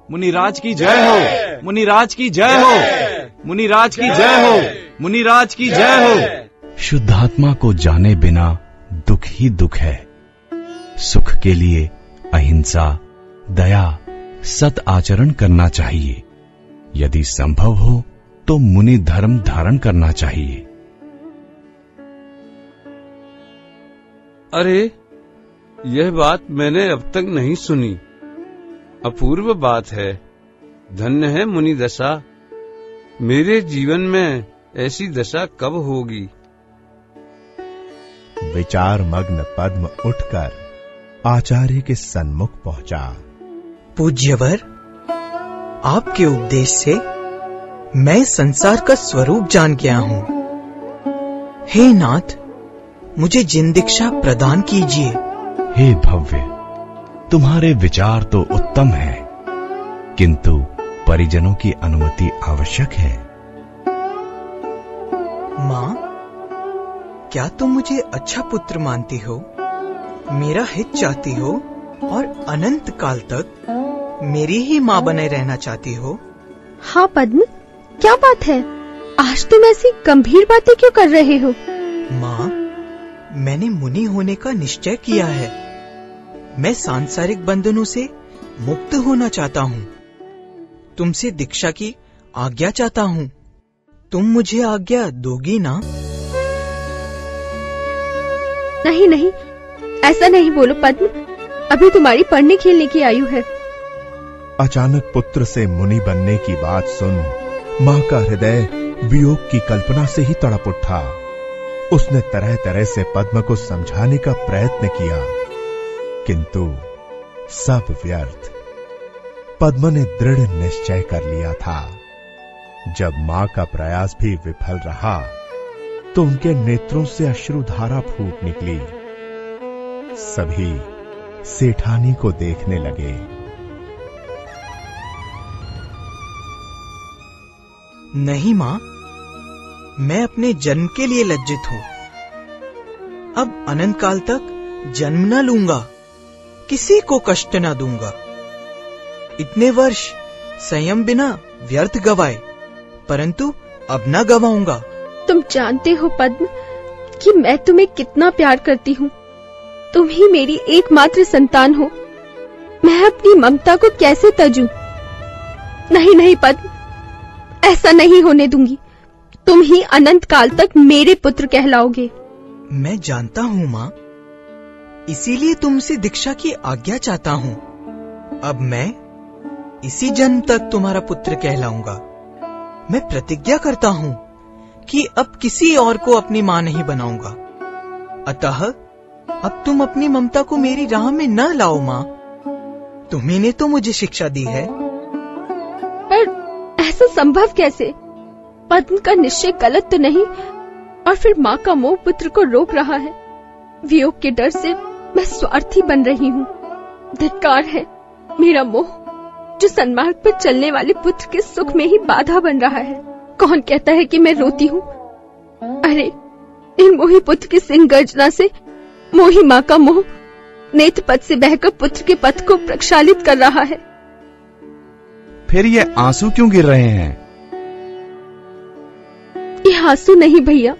मुनिराज की जय हो, मुनिराज की जय हो, मुनिराज की जय हो, मुनिराज की जय हो। शुद्धात्मा को जाने बिना दुख ही दुख है। सुख के लिए अहिंसा, दया, सत आचरण करना चाहिए। यदि संभव हो तो मुनि धर्म धारण करना चाहिए। अरे, यह बात मैंने अब तक नहीं सुनी। अपूर्व बात है। धन्य है मुनि दशा। मेरे जीवन में ऐसी दशा कब होगी? विचार मग्न पद्म उठकर आचार्य के सन्मुख पहुंचा। पूज्यवर, आपके उपदेश से मैं संसार का स्वरूप जान गया हूं। हे नाथ, मुझे जिन दीक्षा प्रदान कीजिए। हे भव्य, तुम्हारे विचार तो उत्तम हैं, किंतु परिजनों की अनुमति आवश्यक है। मां, क्या तुम मुझे अच्छा पुत्र मानती हो, मेरा हित चाहती हो और अनंत काल तक मेरी ही मां बने रहना चाहती हो? हाँ पद्म, क्या बात है? आज तुम ऐसी गंभीर बातें क्यों कर रहे हो? मां, मैंने मुनि होने का निश्चय किया है। मैं सांसारिक बंधनों से मुक्त होना चाहता हूँ। तुमसे दीक्षा की आज्ञा चाहता हूँ। तुम मुझे आज्ञा दोगी ना? नहीं नहीं, ऐसा नहीं बोलो पद्म। अभी तुम्हारी पढ़ने खेलने की आयु है। अचानक पुत्र से मुनि बनने की बात सुन मां का हृदय वियोग की कल्पना से ही तड़प उठा। उसने तरह तरह से पद्म को समझाने का प्रयत्न किया, किंतु सब व्यर्थ। पद्म ने दृढ़ निश्चय कर लिया था। जब मां का प्रयास भी विफल रहा तो उनके नेत्रों से अश्रुधारा फूट निकली। सभी सेठानी को देखने लगे। नहीं मां, मैं अपने जन्म के लिए लज्जित हूं। अब अनंत काल तक जन्म न लूंगा, किसी को कष्ट न दूंगा। इतने वर्ष संयम बिना व्यर्थ गवाए, परंतु अब न गवाऊंगा। तुम जानते हो पद्म कि मैं तुम्हें कितना प्यार करती हूँ। तुम ही मेरी एकमात्र संतान हो। मैं अपनी ममता को कैसे तजूं? नहीं नहीं पद्म, ऐसा नहीं होने दूंगी। तुम ही अनंत काल तक मेरे पुत्र कहलाओगे। मैं जानता हूँ माँ, इसीलिए तुमसे दीक्षा की आज्ञा चाहता हूँ। अब मैं इसी जन्म तक तुम्हारा पुत्र कहलाऊंगा। मैं प्रतिज्ञा करता हूँ कि अब किसी और को अपनी माँ नहीं बनाऊंगा। अतः अब तुम अपनी ममता को मेरी राह में न लाओ माँ। तुम्ही ने तो मुझे शिक्षा दी है। पर ऐसा संभव कैसे? पद्म का निश्चय गलत तो नहीं, और फिर माँ का मोह पुत्र को रोक रहा है। वियोग के डर से मैं स्वार्थी बन रही हूँ। धिक्कार है मेरा मोह, जो सन्मार्ग पर चलने वाले पुत्र के सुख में ही बाधा बन रहा है। कौन कहता है कि मैं रोती हूँ? अरे, इन मोही पुत्र की सिंह गर्जना से मोही माँ का मोह नेत्र पथ से बहकर पुत्र के पथ को प्रक्षालित कर रहा है। फिर ये आंसू क्यों गिर रहे हैं? ये आंसू नहीं भैया,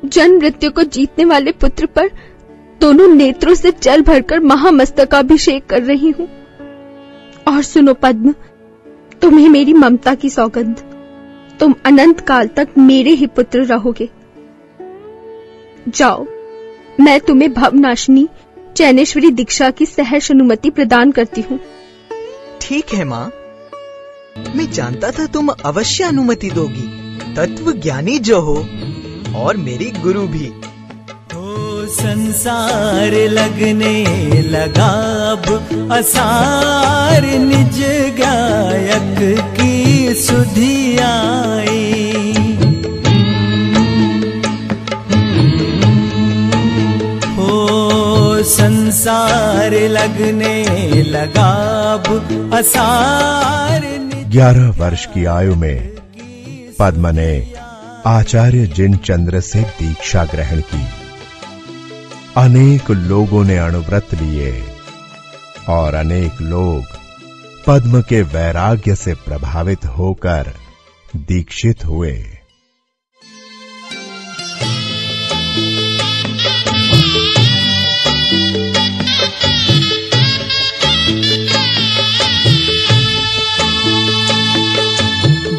जन्म मृत्यु को जीतने वाले पुत्र पर दोनों नेत्रों से जल भरकर महामस्तकाभिषेक कर रही हूँ। और सुनो पद्म, तुम्हें मेरी ममता की सौगंध। तुम अनंत काल तक मेरे ही पुत्र रहोगे। जाओ, मैं तुम्हें भवनाशिनी चैनेश्वरी दीक्षा की सहर्ष अनुमति प्रदान करती हूँ। ठीक है माँ, मैं जानता था तुम अवश्य अनुमति दोगी। तत्व ज्ञानी जो हो और मेरी गुरु भी। तो संसार लगने लगा अब असार, निज गायक की सुधि आई। हो संसार लगने लगा अब असार। 11 वर्ष की आयु में पद्म ने आचार्य जिनचंद्र से दीक्षा ग्रहण की। अनेक लोगों ने अणुव्रत लिए और अनेक लोग पद्म के वैराग्य से प्रभावित होकर दीक्षित हुए।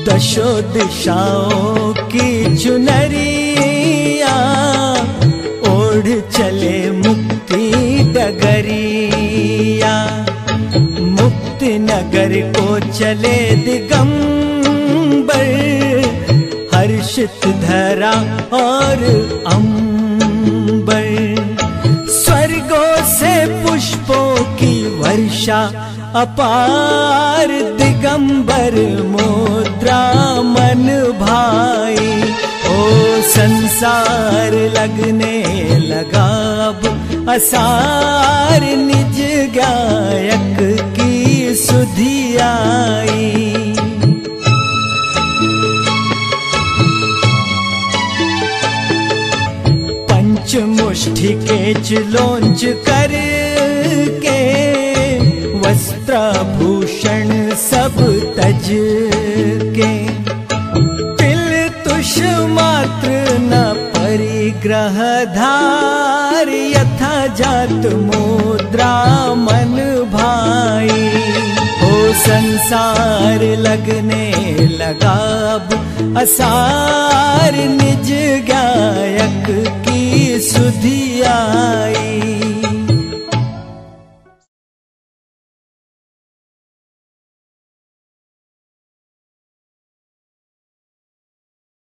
दशो दिशाओं की चुनरिया ओढ़ चले मुक्ति डगरिया, मुक्ति नगर को चले दिगंबर, हर्षित धरा और अंबर, स्वर्गों से पुष्पों की वर्षा अपार, दिगंबर मुद्रा मन भाई। ओ संसार लगने लगा अब असार, निज गायक की सुधि आई। पंचमुष्टि के चिलोंच करके, वस्त्राभूषण सब तज के, तिल तुष मात्र न परिग्रह धार, यथा जात मुद्रा मन भाई। ओ संसार लगने लगा अब असार,